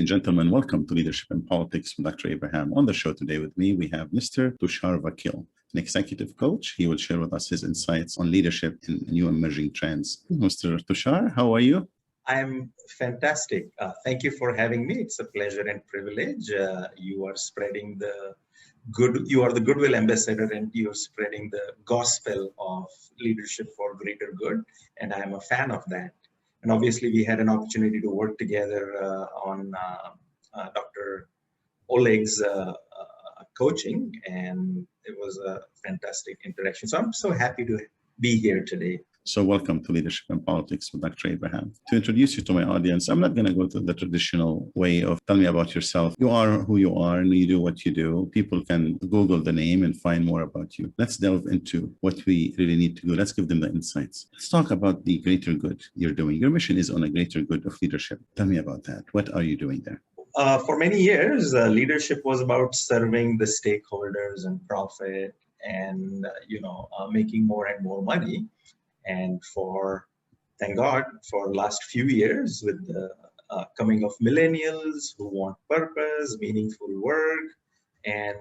gentlemen, welcome to Leadership and Politics with Dr. Abraham. On the show today with me, we have Mr. Tushar Vakil, an executive coach. He will share with us his insights on leadership in new emerging trends. Mr. Tushar, how are you? I'm fantastic. Thank you for having me. It's a pleasure and privilege. You are spreading the you are the goodwill ambassador, and you are spreading the gospel of leadership for greater good. And I'm a fan of that. And obviously, we had an opportunity to work together on Dr. Oleg's coaching, and it was a fantastic interaction. So I'm so happy to be here today. So welcome to Leadership and Politics with Dr. Abraham. To introduce you to my audience, I'm not going to go to the traditional way of tell me about yourself. You are who you are and you do what you do. People can Google the name and find more about you. Let's delve into what we really need to do. Let's give them the insights. Let's talk about the greater good you're doing. Your mission is on a greater good of leadership. Tell me about that. What are you doing there? For many years, leadership was about serving the stakeholders and profit and, making more and more money. And thank God, for last few years with the coming of millennials who want purpose, meaningful work, and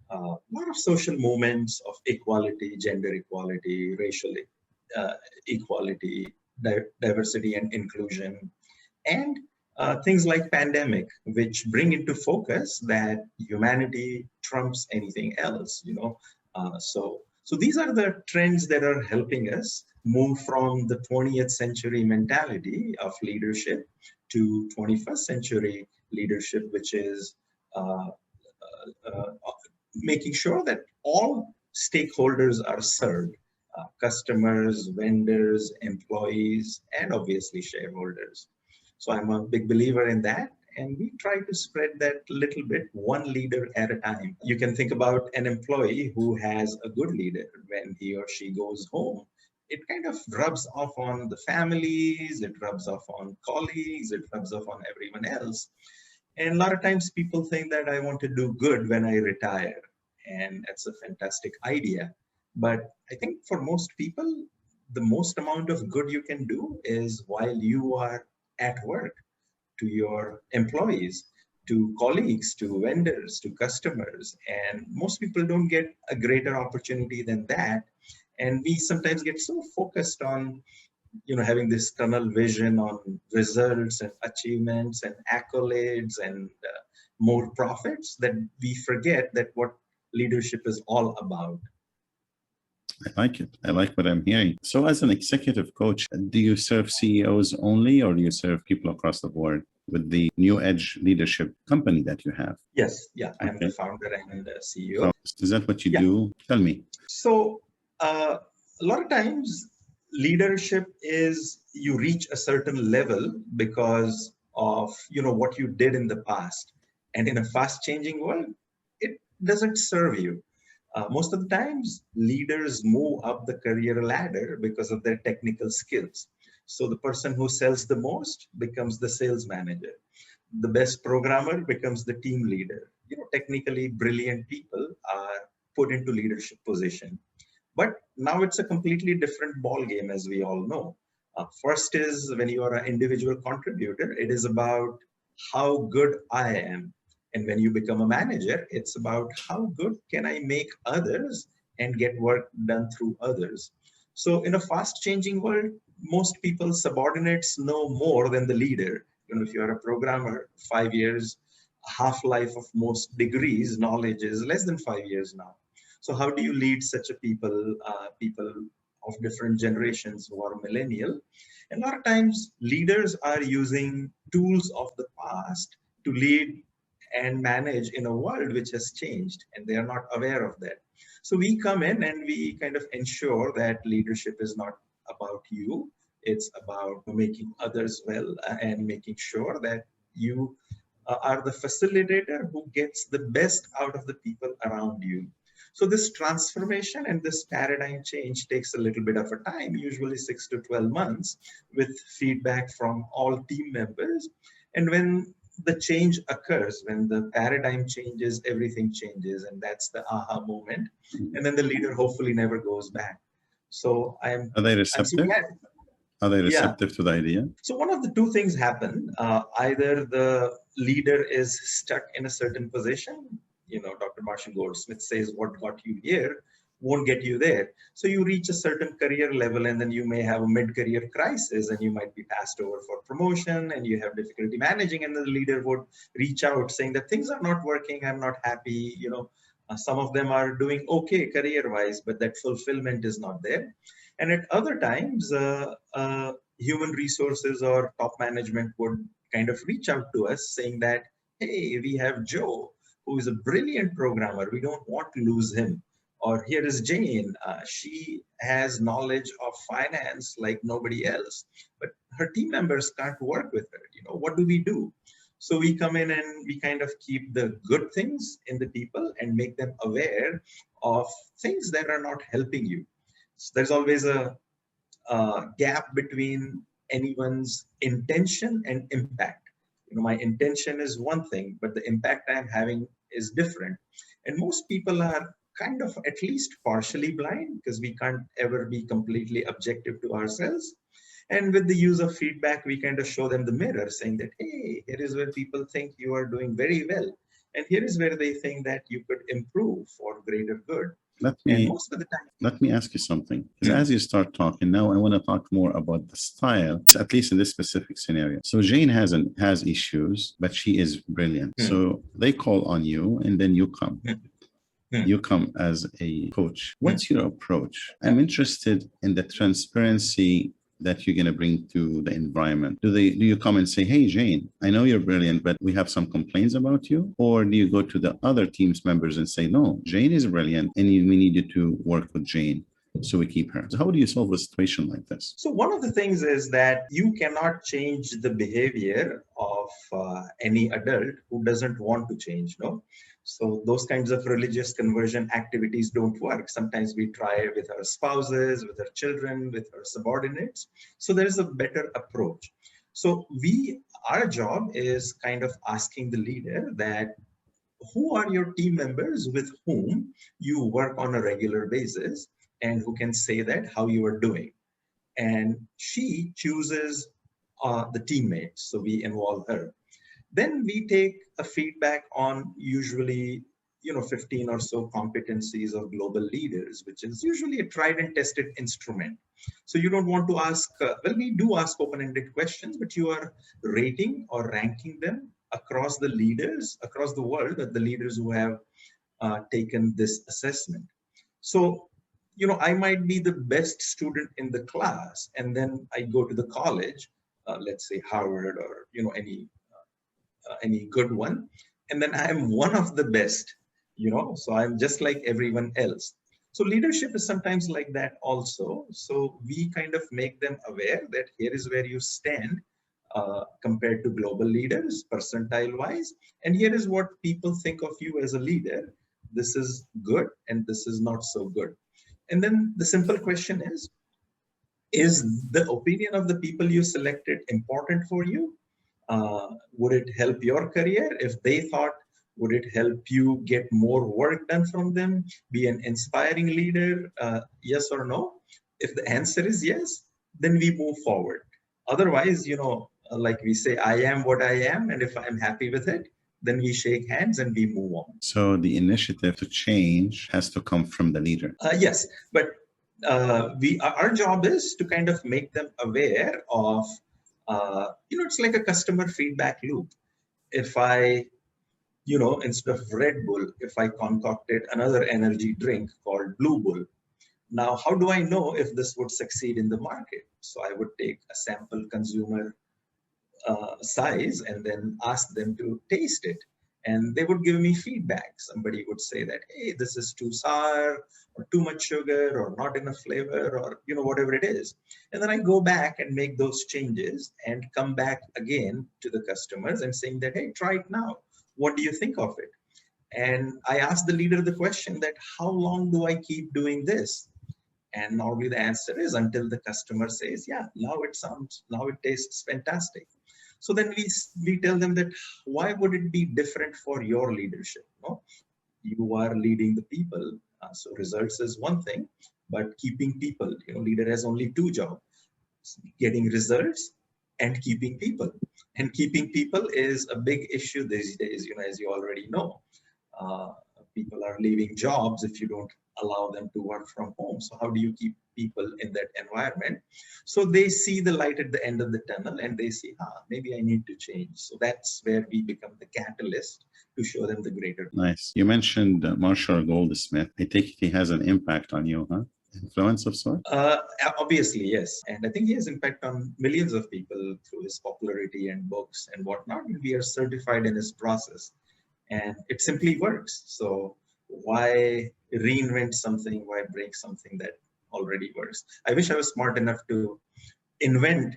a lot of social movements of equality, gender equality, racial equality, diversity and inclusion, and things like pandemic, which bring into focus that humanity trumps anything else, So these are the trends that are helping us move from the 20th century mentality of leadership to 21st century leadership, which is making sure that all stakeholders are served, customers, vendors, employees, and obviously shareholders. So I'm a big believer in that. And we try to spread that little bit, one leader at a time. You can think about an employee who has a good leader. When he or she goes home, it kind of rubs off on the families, it rubs off on colleagues, it rubs off on everyone else. And a lot of times people think that I want to do good when I retire. And that's a fantastic idea. But I think for most people, the most amount of good you can do is while you are at work, to your employees, to colleagues, to vendors, to customers. And most people don't get a greater opportunity than that. And we sometimes get so focused on, having this tunnel vision on results and achievements and accolades and more profits that we forget that what leadership is all about. I like it. I like what I'm hearing. So as an executive coach, do you serve CEOs only, or do you serve people across the board with the New Edge Leadership company that you have? Yes. Yeah. I am the founder and the CEO. So is that what you do? Tell me. So a lot of times leadership is you reach a certain level because of, what you did in the past. And in a fast changing world, it doesn't serve you. Most of the times, leaders move up the career ladder because of their technical skills. So the person who sells the most becomes the sales manager. The best programmer becomes the team leader. Technically brilliant people are put into leadership position. But now it's a completely different ball game, as we all know. First is when you are an individual contributor, it is about how good I am. And when you become a manager, it's about how good can I make others and get work done through others. So in a fast changing world, most people's subordinates know more than the leader. If you're a programmer, 5 years, half-life of most degrees, knowledge is less than 5 years now. So how do you lead such a people of different generations who are millennial? And a lot of times leaders are using tools of the past to lead and manage in a world which has changed, and they are not aware of that. So we come in and we kind of ensure that leadership is not about you. It's about making others well and making sure that you are the facilitator who gets the best out of the people around you. So this transformation and this paradigm change takes a little bit of a time, usually 6 to 12 months, with feedback from all team members. And when the change occurs, when the paradigm changes, everything changes, and that's the aha moment. And then the leader hopefully never goes back. So Are they receptive? Are they Yeah. receptive to the idea? So one of the two things happen. Either the leader is stuck in a certain position. Dr. Marshall Goldsmith says, "What got you here won't get you there." So you reach a certain career level, and then you may have a mid-career crisis, and you might be passed over for promotion, and you have difficulty managing, and the leader would reach out saying that things are not working. I'm not happy. Some of them are doing okay career-wise, but that fulfillment is not there. And at other times, human resources or top management would kind of reach out to us saying that, "Hey, we have Joe, who is a brilliant programmer. We don't want to lose him." Or here is Jane. She has knowledge of finance like nobody else, but her team members can't work with her. What do we do? So we come in and we kind of keep the good things in the people and make them aware of things that are not helping you. So there's always a gap between anyone's intention and impact. My intention is one thing, but the impact I'm having is different. And most people are kind of at least partially blind, because we can't ever be completely objective to ourselves. And with the use of feedback, we kind of show them the mirror, saying that, "Hey, here is where people think you are doing very well. And here is where they think that you could improve for greater good." Let And me most of the time, let me ask you something. Because as you start talking now, I want to talk more about the style, at least in this specific scenario. So Jane has issues, but she is brilliant. So they call on you, and then you come. You come as a coach. What's your approach? I'm interested in the transparency that you're going to bring to the environment. Do you come and say, "Hey, Jane, I know you're brilliant, but we have some complaints about you"? Or do you go to the other team's members and say, "No, Jane is brilliant, and we need you to work with Jane, so we keep her"? So how do you solve a situation like this? So one of the things is that you cannot change the behavior of any adult who doesn't want to change, no? So those kinds of religious conversion activities don't work. Sometimes we try with our spouses, with our children, with our subordinates. So there's a better approach. So our job is kind of asking the leader that, who are your team members with whom you work on a regular basis, and who can say that how you are doing. And she chooses the teammates, so we involve her. Then we take a feedback on usually 15 or so competencies of global leaders, which is usually a tried and tested instrument. So you don't want to ask, well, we do ask open-ended questions, but you are rating or ranking them across the leaders across the world, the leaders who have taken this assessment. So I might be the best student in the class, and then I go to the college, let's say Harvard, or any good one, and then I am one of the best, so I'm just like everyone else. So leadership is sometimes like that also. So we kind of make them aware that here is where you stand compared to global leaders, percentile wise, and here is what people think of you as a leader. This is good, and this is not so good. And then the simple question is the opinion of the people you selected important for you? Would it help your career? If they thought, would it help you get more work done from them? Be an inspiring leader? Yes or no? If the answer is yes, then we move forward. Otherwise, like we say, I am what I am, and if I'm happy with it, then we shake hands and we move on. So the initiative to change has to come from the leader. Yes, but our job is to kind of make them aware of, it's like a customer feedback loop. If I, instead of Red Bull, if I concocted another energy drink called Blue Bull, now how do I know if this would succeed in the market? So I would take a sample consumer size and then ask them to taste it. And they would give me feedback. Somebody would say that, "Hey, this is too sour, or too much sugar, or not enough flavor, or whatever it is." And then I go back and make those changes and come back again to the customers and saying that, "Hey, try it now. What do you think of it?" And I ask the leader the question that, how long do I keep doing this? And normally the answer is until the customer says, "Yeah, now it tastes fantastic." So then we tell them that, why would it be different for your leadership? No? You are leading the people. So results is one thing, but keeping people, leader has only two jobs. getting results and keeping people. And keeping people is a big issue these days, as you already know. Uh, People are leaving jobs if you don't allow them to work from home. So how do you keep people in that environment? So they see the light at the end of the tunnel and they see, maybe I need to change. So that's where we become the catalyst to show them the greater. Nice. You mentioned Marshall Goldsmith. I take it he has an impact on you, huh? Influence of sort? Obviously, yes. And I think he has impact on millions of people through his popularity and books and whatnot. We are certified in his process and it simply works. So why reinvent something? Why break something that already works? I wish I was smart enough to invent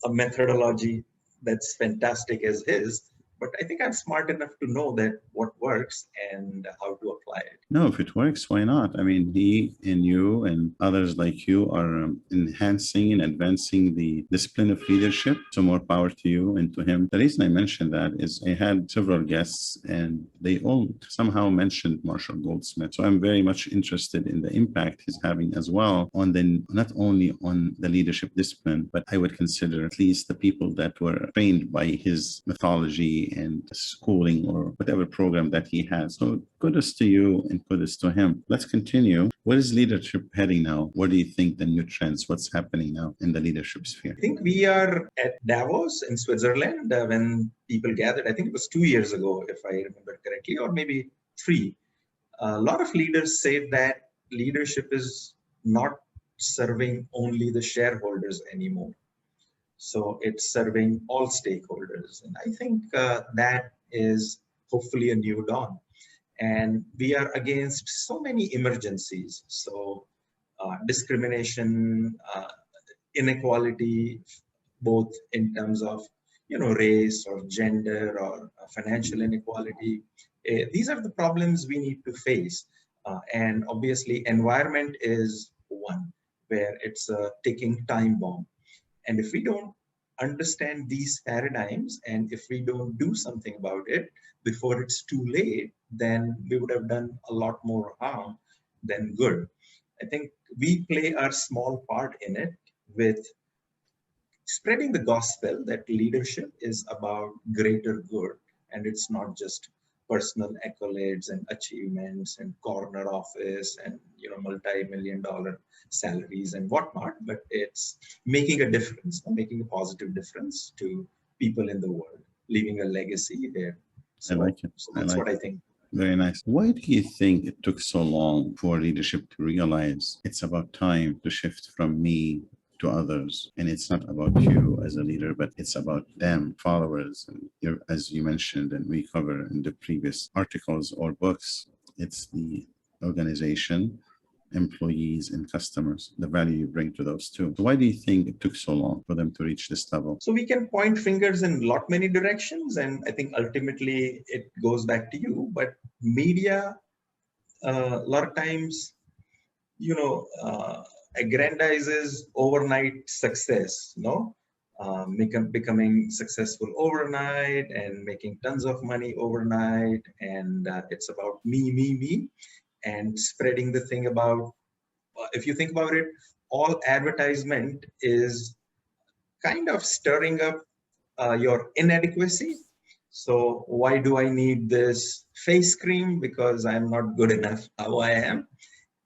a methodology that's fantastic as his, but I think I'm smart enough to know that what works and how to apply it. No, if it works, why not? I mean, he and you and others like you are enhancing and advancing the discipline of leadership. So more power to you and to him. The reason I mentioned that is I had several guests and they all somehow mentioned Marshall Goldsmith. So I'm very much interested in the impact he's having as well on the, not only on the leadership discipline, but I would consider at least the people that were trained by his methodology and schooling or whatever program that he has. So kudos to you and kudos to him. Let's continue. Where is leadership heading now? What do you think the new trends? What's happening now in the leadership sphere? I think we are at Davos in Switzerland when people gathered. I think it was 2 years ago, if I remember correctly, or maybe 3. A lot of leaders say that leadership is not serving only the shareholders anymore. So it's serving all stakeholders. And I think that is hopefully a new dawn. And we are against so many emergencies. So discrimination, inequality, both in terms of race or gender or financial inequality. These are the problems we need to face. And obviously, environment is one where it's a ticking time bomb. And if we don't understand these paradigms and if we don't do something about it before it's too late, then we would have done a lot more harm than good. I think we play our small part in it with spreading the gospel that leadership is about greater good and it's not just personal accolades and achievements and corner office and multi-million-dollar salaries and whatnot, but it's making a difference, making a positive difference to people in the world, leaving a legacy there. I like it. So that's what I think. Very nice. Why do you think it took so long for leadership to realize it's about time to shift from me to others? And it's not about you as a leader, but it's about them, followers. And as you mentioned, and we cover in the previous articles or books, it's the organization, employees, and customers, the value you bring to those two. So why do you think it took so long for them to reach this level? So we can point fingers in many directions. And I think ultimately it goes back to you, but media, a lot of times, aggrandizes overnight success, becoming successful overnight and making tons of money overnight. And it's about me, and spreading the thing about, if you think about it, all advertisement is kind of stirring up your inadequacy. So why do I need this face cream? Because I'm not good enough how I am.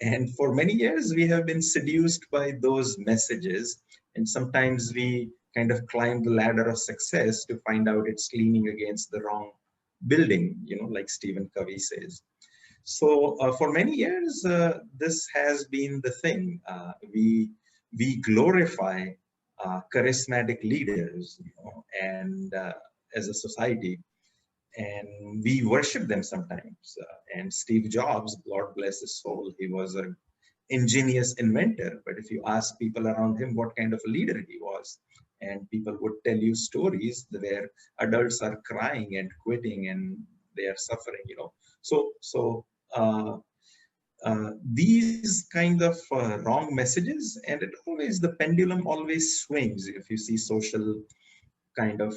And for many years, we have been seduced by those messages. And sometimes we kind of climb the ladder of success to find out it's leaning against the wrong building, like Stephen Covey says. So for many years, this has been the thing. We glorify charismatic leaders, and as a society, and we worship them sometimes. And Steve Jobs, Lord bless his soul, he was an ingenious inventor. But if you ask people around him what kind of a leader he was, and people would tell you stories where adults are crying and quitting and they are suffering, So these kind of wrong messages, and the pendulum always swings. If you see social kind of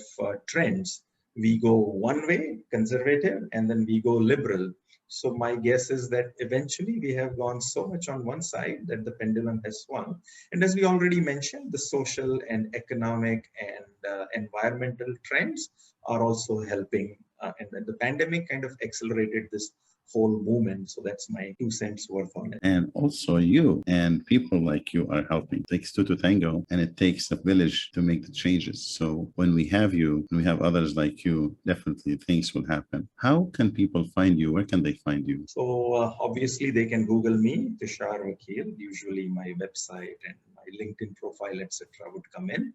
trends, we go one way, conservative, and then we go liberal. So my guess is that eventually we have gone so much on one side that the pendulum has swung. And as we already mentioned, the social and economic and environmental trends are also helping. And then the pandemic kind of accelerated this whole movement. So that's my 2 cents worth on it. And also you and people like you are helping. It takes two to tango, and it takes a village to make the changes. So when we have you, and we have others like you, definitely things will happen. How can people find you? Where can they find you? So obviously they can Google me, Tushar Vakil. Usually my website and my LinkedIn profile, etc., would come in.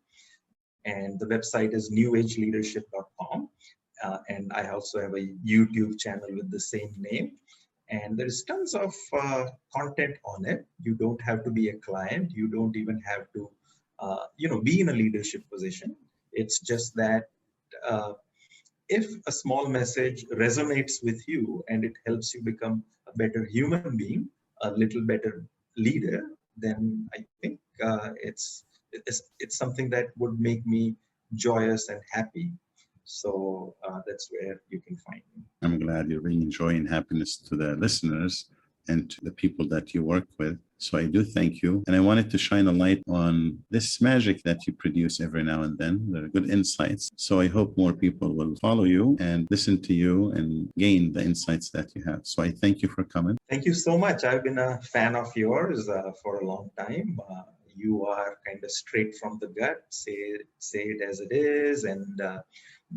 And the website is newageleadership.com. And I also have a YouTube channel with the same name. And there's tons of content on it. You don't have to be a client. You don't even have to, be in a leadership position. It's just that if a small message resonates with you and it helps you become a better human being, a little better leader, then I think it's something that would make me joyous and happy. So that's where you can find me. I'm glad you're bringing joy and happiness to the listeners and to the people that you work with. So I do thank you. And I wanted to shine a light on this magic that you produce every now and then. There are good insights. So I hope more people will follow you and listen to you and gain the insights that you have. So I thank you for coming. Thank you so much. I've been a fan of yours for a long time. You are kind of straight from the gut, say it as it is. And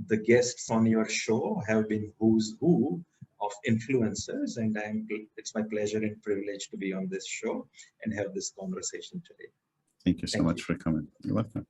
the guests on your show have been who's who of influencers, and it's my pleasure and privilege to be on this show and have this conversation today. Thank you so much for coming. You're welcome.